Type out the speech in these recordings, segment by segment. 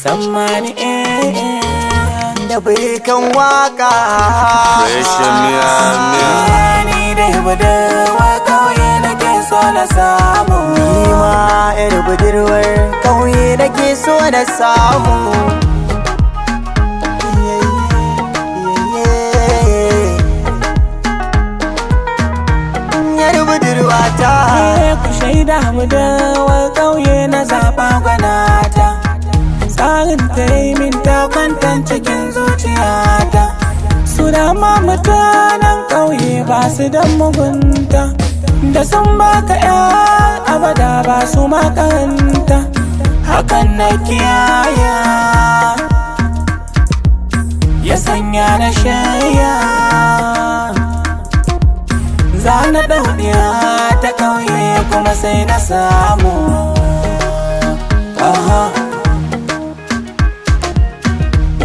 Sammani da birkan waka. Ni da budurwar kauye nake so na samu. Ni ma yar budurwar kauye nake so na samu. Yar budurwata ku shaida budurwar kauye na zaɓa gwanata. Tsarin ta yi min ta kwantan cikin zuciyata. Su dama mutanen ƙauye ba su da mugunta, da sun baka ya abada ba su makaranta. Hakan na kiyaya ya sanya na shaya. Za na ɗauɗiya ta ƙauye kuma sai na samu.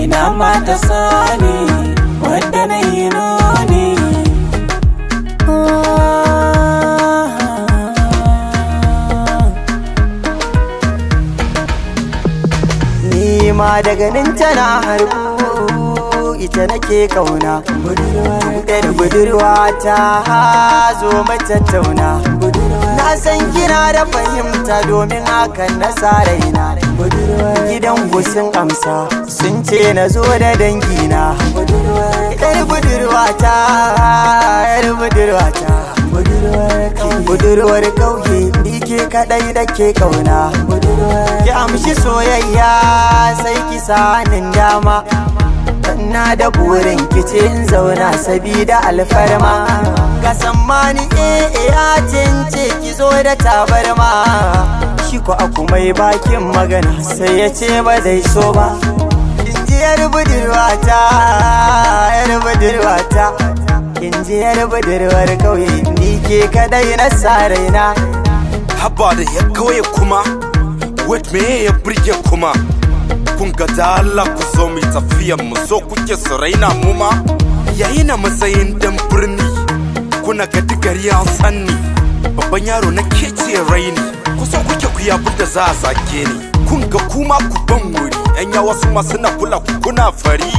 Ina mata sani wadda na yi nuni. Ni ma daga nan tana harbu ita nake kauna. Yar budurwa ta zo mu tattauna. Na san kina da fahimta domin hakan na sa raina. Gidan sun amsa sun ce na zo da dangina. Yar budurwata, yar budurwata, budurwar kauye ni ke kadai da ke kauna. Ki amshi soyayya sai ki sanin dama. Na da burin kice in zauna sabida alfarma. Ga Sammani ya tince ki zo da tabarma. Shi ko aku mai bakin magana sai ya ce ba zai so ba. Inji yar budurwata, yar budurwata, inji yar budurwar kauye ni ke kadai na sa raina. Haba da ya kauye kuma, wait me ya burge kuma. Kun ga da Allah ku zo mu tafiya mu so kuke su raina mu ma. Yayi na matsayin dan birni, kuna ga digari an sanni. Babban yaro na kece raini, ku so kuke ku yabu da za a zage ni. Kun ga kuma ku ban wuri, yan yawa su ma suna kula ku kuna fari.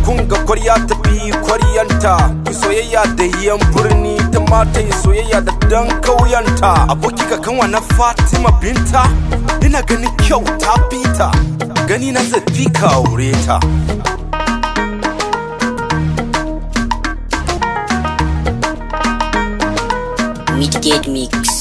Kun ga kwarya tafi kwaryanta, ku soyayya da yan birni ta mata yi soyayya da dan kauyanta. Aboki ka kanwa na Fatima binta, ina ganin kyau ta fita. Gani na zai fi ka aure ta. Midgate Mix.